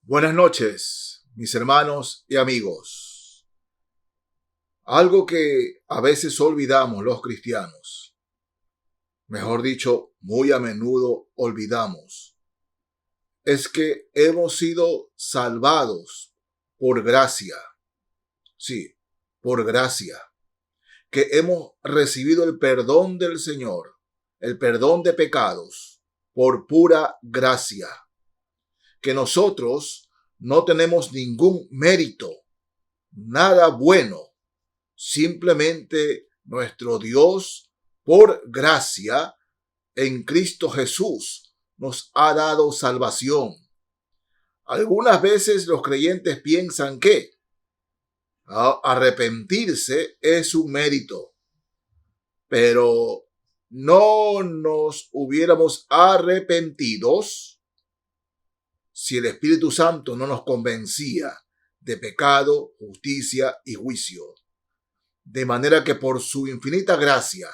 Buenas noches, mis hermanos y amigos. Algo que a veces olvidamos los cristianos, mejor dicho, muy a menudo olvidamos, es que hemos sido salvados por gracia. Sí, por gracia. Que hemos recibido el perdón del Señor, el perdón de pecados, por pura gracia. Que nosotros no tenemos ningún mérito, nada bueno. Simplemente nuestro Dios, por gracia, en Cristo Jesús, nos ha dado salvación. Algunas veces los creyentes piensan que arrepentirse es un mérito, pero no nos hubiéramos arrepentidos si el Espíritu Santo no nos convencía de pecado, justicia y juicio. De manera que por su infinita gracia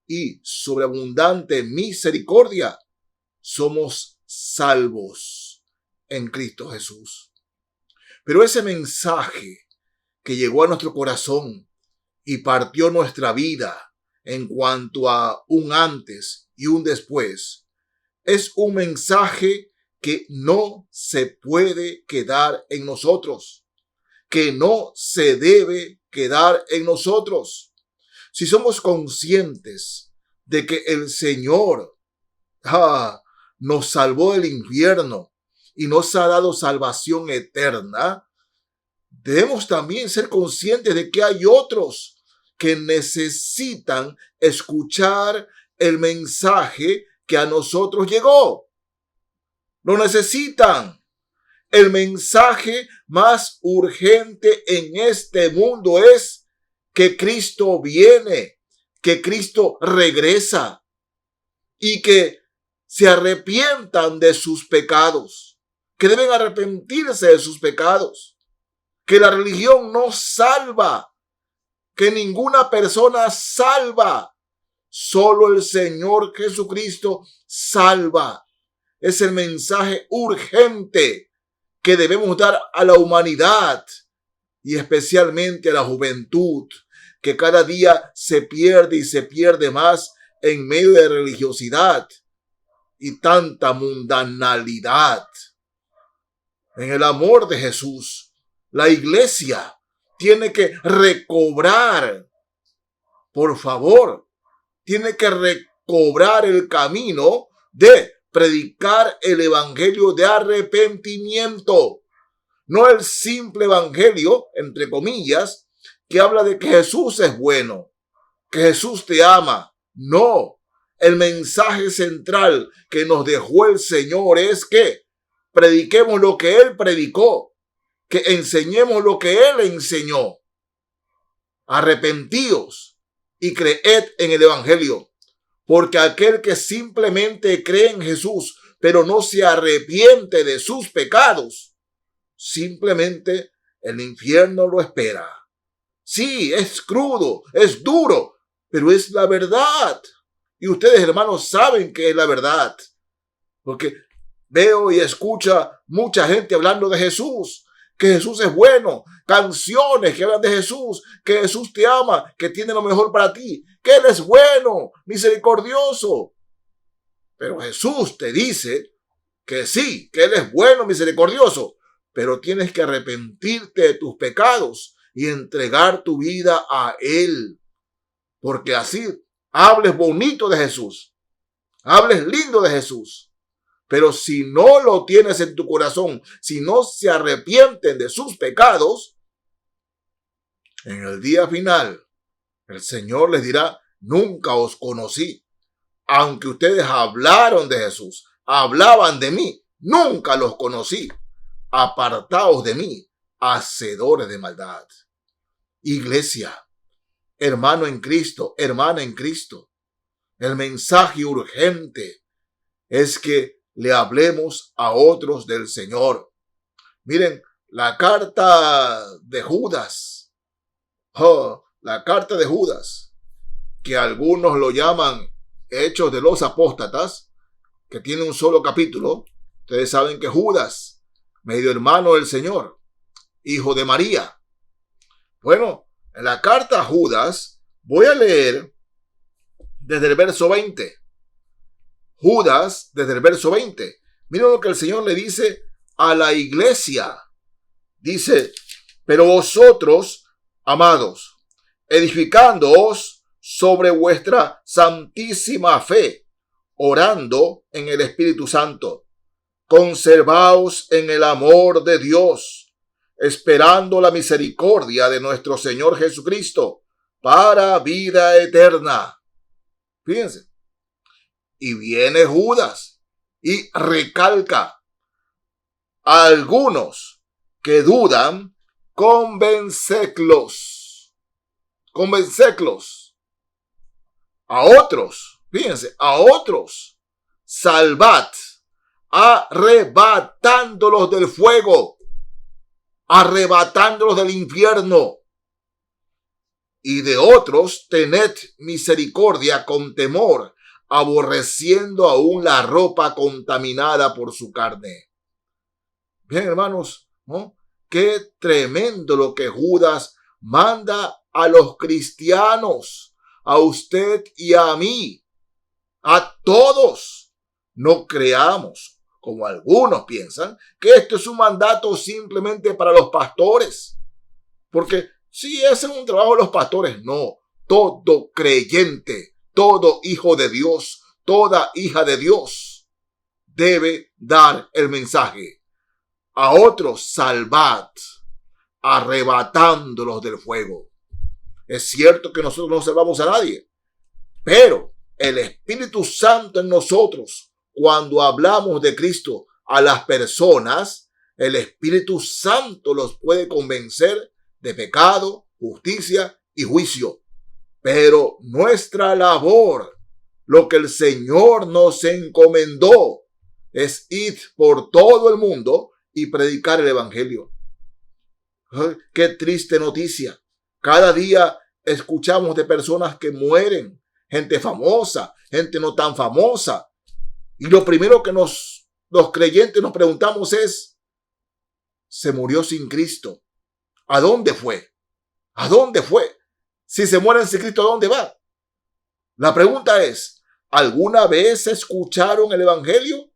y sobreabundante misericordia somos salvos en Cristo Jesús. Pero ese mensaje que llegó a nuestro corazón y partió nuestra vida en cuanto a un antes y un después, es un mensaje que no se puede quedar en nosotros, que no se debe quedar en nosotros. Si somos conscientes de que el Señor nos salvó del infierno y nos ha dado salvación eterna, debemos también ser conscientes de que hay otros que necesitan escuchar el mensaje que a nosotros llegó. Lo necesitan. El mensaje más urgente en este mundo es que Cristo viene, que Cristo regresa y que se arrepientan de sus pecados, que deben arrepentirse de sus pecados, que la religión no salva, que ninguna persona salva, solo el Señor Jesucristo salva. Es el mensaje urgente que debemos dar a la humanidad y especialmente a la juventud, que cada día se pierde y se pierde más en medio de religiosidad y tanta mundanalidad. En el amor de Jesús, la iglesia tiene que recobrar, por favor, tiene que recobrar el camino de predicar el evangelio de arrepentimiento, no el simple evangelio, entre comillas, que habla de que Jesús es bueno, que Jesús te ama. No, el mensaje central que nos dejó el Señor es que prediquemos lo que Él predicó, que enseñemos lo que Él enseñó. Arrepentíos y creed en el evangelio. Porque aquel que simplemente cree en Jesús, pero no se arrepiente de sus pecados, simplemente el infierno lo espera. Sí, es crudo, es duro, pero es la verdad. Y ustedes, hermanos, saben que es la verdad. Porque veo y escucho mucha gente hablando de Jesús, que Jesús es bueno, canciones que hablan de Jesús, que Jesús te ama, que tiene lo mejor para ti, que Él es bueno, misericordioso. Pero Jesús te dice que sí, que Él es bueno, misericordioso, pero tienes que arrepentirte de tus pecados y entregar tu vida a Él. Porque así hables bonito de Jesús, hables lindo de Jesús. Pero si no lo tienes en tu corazón, si no se arrepienten de sus pecados, en el día final, el Señor les dirá, nunca os conocí. Aunque ustedes hablaron de Jesús, hablaban de mí, nunca los conocí. Apartaos de mí, hacedores de maldad. Iglesia, hermano en Cristo, hermana en Cristo, el mensaje urgente es que le hablemos a otros del Señor. Miren, la carta de Judas, que algunos lo llaman Hechos de los Apóstatas, que tiene un solo capítulo. Ustedes saben que Judas medio hermano del Señor, hijo de María. Bueno, en la carta a Judas voy a leer desde el verso 20. Judas, desde el verso 20. Miren lo que el Señor le dice a la iglesia. Dice, pero vosotros, amados, edificándoos sobre vuestra santísima fe, orando en el Espíritu Santo, conservaos en el amor de Dios, esperando la misericordia de nuestro Señor Jesucristo para vida eterna. Fíjense. Y viene Judas y recalca: algunos que dudan, convencedlos. A otros, fíjense, a otros, salvad, arrebatándolos del fuego, arrebatándolos del infierno. Y de otros, tened misericordia con temor, aborreciendo aún la ropa contaminada por su carne. Bien, hermanos, ¿no? Qué tremendo lo que Judas manda a los cristianos, a usted y a mí, a todos. No creamos, como algunos piensan, que esto es un mandato simplemente para los pastores. Porque si ese es un trabajo de los pastores, no. Todo creyente, todo hijo de Dios, toda hija de Dios debe dar el mensaje. A otros salvad, arrebatándolos del fuego. Es cierto que nosotros no salvamos a nadie, pero el Espíritu Santo en nosotros, cuando hablamos de Cristo a las personas, el Espíritu Santo los puede convencer de pecado, justicia y juicio. Pero nuestra labor, lo que el Señor nos encomendó, es ir por todo el mundo y predicar el evangelio. ¡Ay, qué triste noticia! Cada día escuchamos de personas que mueren, gente famosa, gente no tan famosa. Y lo primero que los creyentes nos preguntamos es, ¿se murió sin Cristo? ¿A dónde fue? ¿A dónde fue? Si se muere sin Cristo, ¿a dónde va? La pregunta es, ¿alguna vez escucharon el evangelio?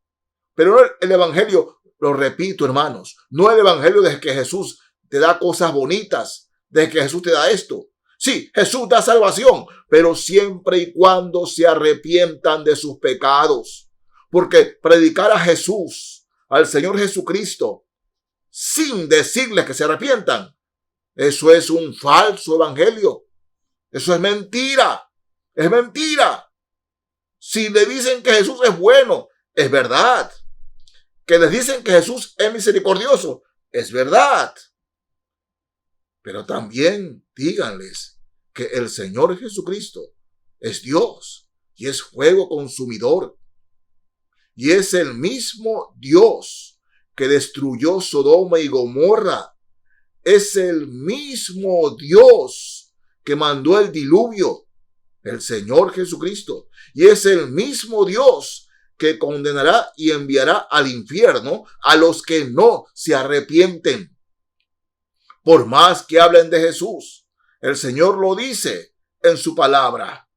Pero no el evangelio, lo repito, hermanos, no el evangelio de que Jesús te da cosas bonitas, de que Jesús te da esto. Sí, Jesús da salvación, pero siempre y cuando se arrepientan de sus pecados. Porque predicar a Jesús, al Señor Jesucristo, sin decirles que se arrepientan, eso es un falso evangelio. Eso es mentira. Es mentira. Si le dicen que Jesús es bueno, es verdad. Que les dicen que Jesús es misericordioso, es verdad. Pero también díganles que el Señor Jesucristo es Dios y es fuego consumidor. Y es el mismo Dios que destruyó Sodoma y Gomorra. Es el mismo Dios que mandó el diluvio, el Señor Jesucristo. Y es el mismo Dios que condenará y enviará al infierno a los que no se arrepienten. Por más que hablen de Jesús, el Señor lo dice en su palabra.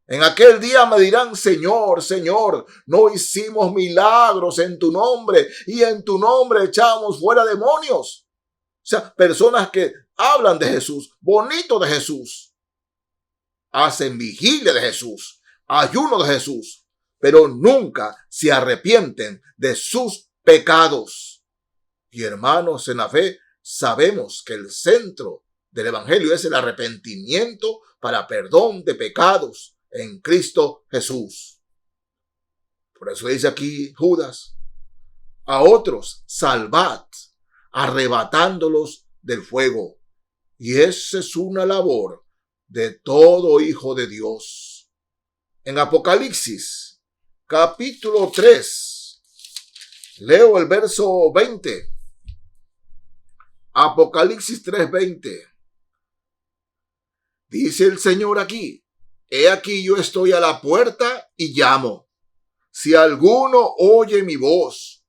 En aquel día me dirán, Señor, Señor, no hicimos milagros en tu nombre y en tu nombre echamos fuera demonios. O sea, personas que hablan de Jesús, bonito de Jesús, hacen vigilia de Jesús, ayuno de Jesús, pero nunca se arrepienten de sus pecados. Y hermanos, en la fe sabemos que el centro del evangelio es el arrepentimiento para perdón de pecados en Cristo Jesús. Por eso dice aquí Judas, a otros salvad, arrebatándolos del fuego. Y esa es una labor de todo hijo de Dios. En Apocalipsis, capítulo 3, leo el verso 20. Apocalipsis 3:20. Dice el Señor aquí, he aquí yo estoy a la puerta y llamo. Si alguno oye mi voz,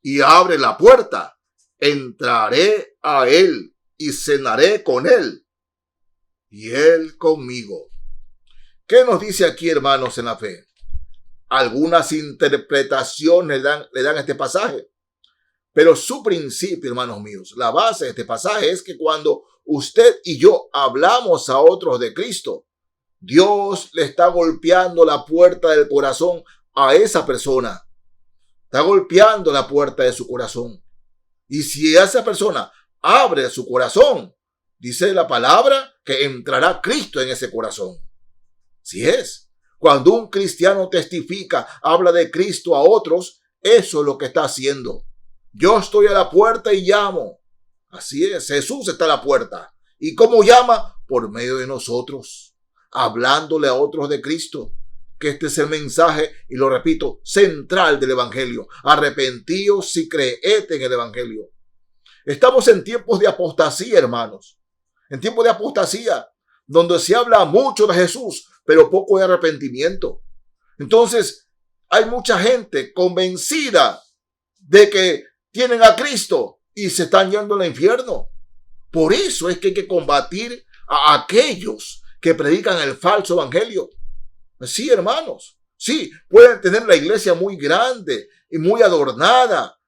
y abre la puerta, entraré a él y cenaré con él y él conmigo. ¿Qué nos dice aquí, hermanos, en la fe? Algunas interpretaciones le dan a este pasaje, pero su principio, hermanos míos, la base de este pasaje es que cuando usted y yo hablamos a otros de Cristo, Dios le está golpeando la puerta del corazón a esa persona. Está golpeando la puerta de su corazón. Y si esa persona abre su corazón, dice la palabra que entrará Cristo en ese corazón. Si es. Cuando un cristiano testifica, habla de Cristo a otros, eso es lo que está haciendo. Yo estoy a la puerta y llamo. Así es, Jesús está a la puerta. ¿Y cómo llama? Por medio de nosotros, hablándole a otros de Cristo. Que este es el mensaje, y lo repito, central del evangelio. Arrepentíos y creed en el evangelio. Estamos en tiempos de apostasía, hermanos. En tiempos de apostasía, donde se habla mucho de Jesús, pero poco de arrepentimiento. Entonces, hay mucha gente convencida de que tienen a Cristo y se están yendo al infierno. Por eso es que hay que combatir a aquellos que predican el falso evangelio. Sí, hermanos. Sí, pueden tener la iglesia muy grande y muy adornada,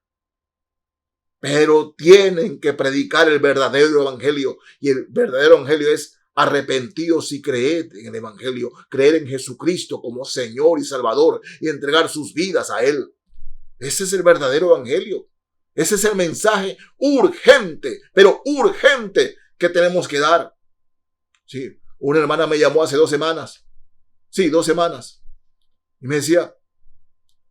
pero tienen que predicar el verdadero evangelio. Y el verdadero evangelio es arrepentidos y creed en el evangelio. Creer en Jesucristo como Señor y Salvador y entregar sus vidas a Él. Ese es el verdadero evangelio. Ese es el mensaje urgente, pero urgente que tenemos que dar. Sí, una hermana me llamó hace 2 semanas. Sí, 2 semanas. Y me decía,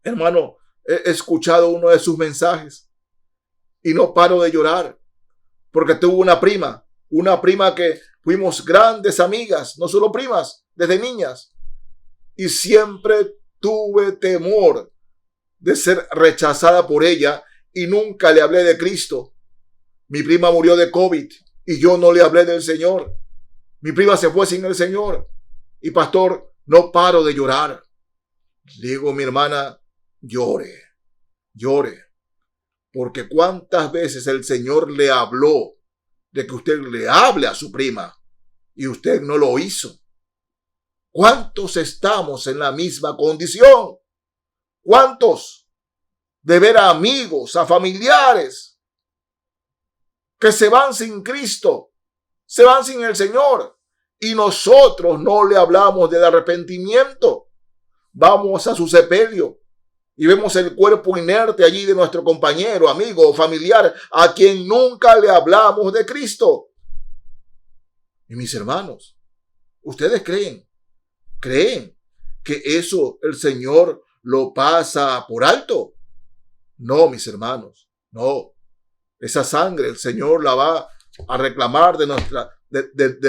hermano, he escuchado uno de sus mensajes y no paro de llorar porque tuvo una prima que fuimos grandes amigas, no solo primas, desde niñas. Y siempre tuve temor de ser rechazada por ella y nunca le hablé de Cristo. Mi prima murió de COVID y yo no le hablé del Señor. Mi prima se fue sin el Señor. Y pastor, no paro de llorar. Digo, mi hermana, llore. Porque cuántas veces el Señor le habló de que usted le hable a su prima y usted no lo hizo. ¿Cuántos estamos en la misma condición? ¿Cuántos? De ver a amigos, a familiares que se van sin Cristo, se van sin el Señor. Y nosotros no le hablamos del arrepentimiento. Vamos a su sepelio y vemos el cuerpo inerte allí de nuestro compañero, amigo o familiar a quien nunca le hablamos de Cristo. Y mis hermanos, ¿ustedes creen que eso el Señor lo pasa por alto? No, mis hermanos, no. Esa sangre el Señor la va a reclamar de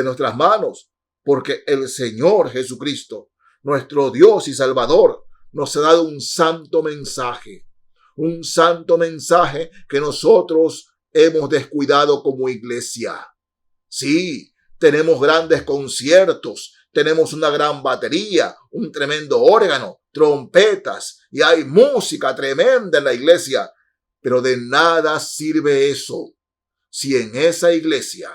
nuestras manos, porque el Señor Jesucristo, nuestro Dios y Salvador, nos ha dado un santo mensaje que nosotros hemos descuidado como iglesia. Sí, tenemos grandes conciertos, tenemos una gran batería, un tremendo órgano, trompetas, y hay música tremenda en la iglesia, pero de nada sirve eso si en esa iglesia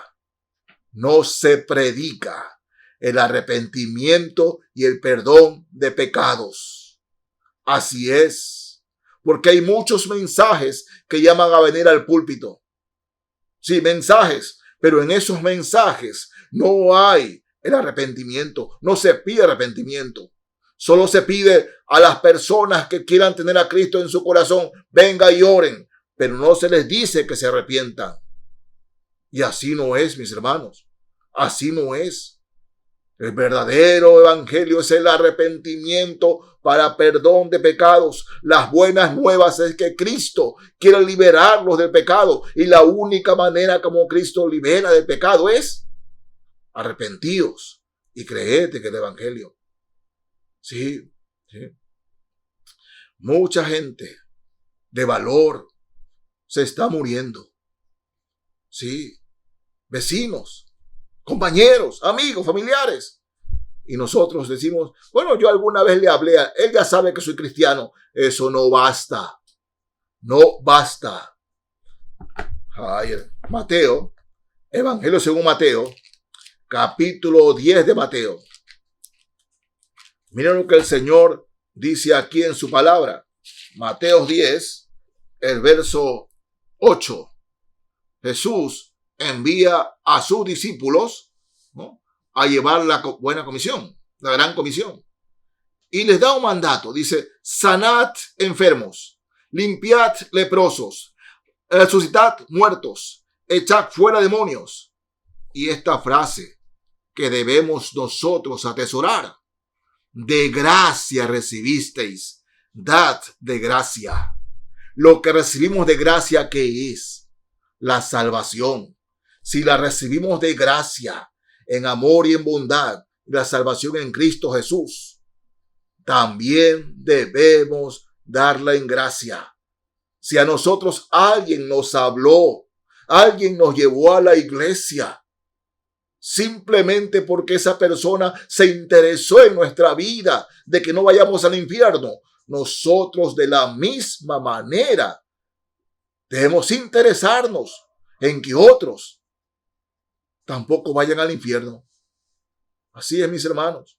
no se predica el arrepentimiento y el perdón de pecados. Así es, porque hay muchos mensajes que llaman a venir al púlpito. Sí, mensajes, pero en esos mensajes no hay el arrepentimiento, no se pide arrepentimiento. Solo se pide a las personas que quieran tener a Cristo en su corazón, venga y oren, pero no se les dice que se arrepientan. Y así no es, mis hermanos, así no es. El verdadero evangelio es el arrepentimiento para perdón de pecados. Las buenas nuevas es que Cristo quiere liberarlos del pecado, y la única manera como Cristo libera del pecado es arrepentidos y creed en el evangelio. Sí. Mucha gente de valor se está muriendo. Sí, vecinos, compañeros, amigos, familiares. Y nosotros decimos, bueno, yo alguna vez le hablé a él, ya sabe que soy cristiano. Eso no basta. no basta. Ay, Mateo, Evangelio según Mateo, capítulo 10 de Mateo. Miren lo que el Señor dice aquí en su palabra. Mateo 10, el verso 8. Jesús envía a sus discípulos, ¿no?, a llevar la buena comisión, la gran comisión. Y les da un mandato. Dice, sanad enfermos, limpiad leprosos, resucitad muertos, echad fuera demonios. Y esta frase que debemos nosotros atesorar: de gracia recibisteis, dad de gracia. Lo que recibimos de gracia, ¿qué es? La salvación. Si la recibimos de gracia, en amor y en bondad, la salvación en Cristo Jesús, también debemos darla en gracia. Si a nosotros alguien nos habló, alguien nos llevó a la iglesia, simplemente porque esa persona se interesó en nuestra vida, de que no vayamos al infierno, nosotros de la misma manera debemos interesarnos en que otros tampoco vayan al infierno. Así es, mis hermanos.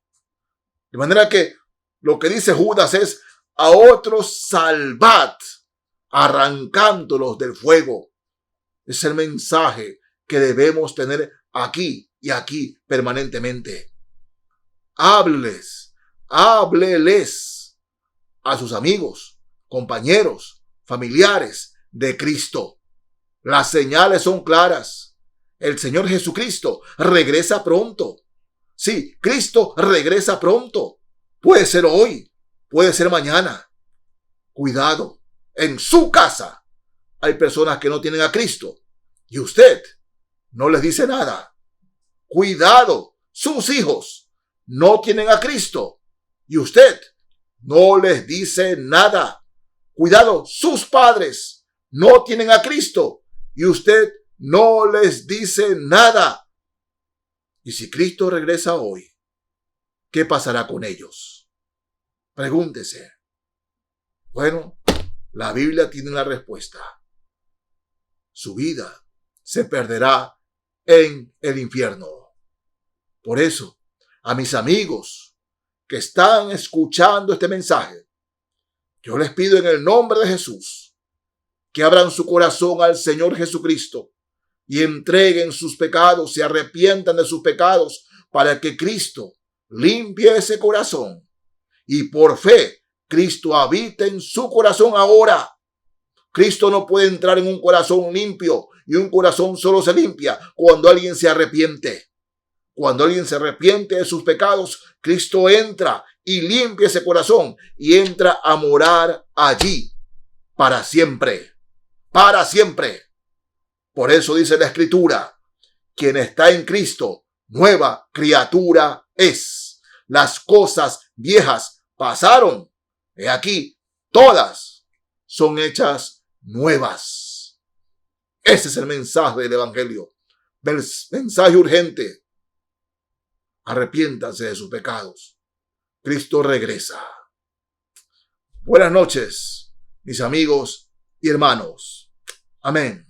De manera que lo que dice Judas es: a otros salvad, arrancándolos del fuego. Es el mensaje que debemos tener aquí y aquí permanentemente. Hábleles a sus amigos, compañeros, familiares de Cristo. Las señales son claras. El Señor Jesucristo regresa pronto. Sí, Cristo regresa pronto. Puede ser hoy, puede ser mañana. Cuidado, en su casa hay personas que no tienen a Cristo y usted no les dice nada. Cuidado, sus hijos no tienen a Cristo y usted no les dice nada. Cuidado, sus padres no tienen a Cristo y usted no les dice nada. Y si Cristo regresa hoy, ¿qué pasará con ellos? Pregúntese. Bueno, la Biblia tiene la respuesta. Su vida se perderá en el infierno. Por eso, a mis amigos que están escuchando este mensaje, yo les pido en el nombre de Jesús que abran su corazón al Señor Jesucristo y entreguen sus pecados, se arrepientan de sus pecados para que Cristo limpie ese corazón y por fe Cristo habite en su corazón ahora. Cristo no puede entrar en un corazón limpio y un corazón solo se limpia cuando alguien se arrepiente. Cuando alguien se arrepiente de sus pecados, Cristo entra y limpia ese corazón y entra a morar allí para siempre. Para siempre. Por eso dice la Escritura: quien está en Cristo, nueva criatura es. Las cosas viejas pasaron. He aquí, todas son hechas nuevas. Ese es el mensaje del Evangelio. Mensaje urgente. Arrepiéntanse de sus pecados. Cristo regresa. Buenas noches, mis amigos y hermanos. Amén.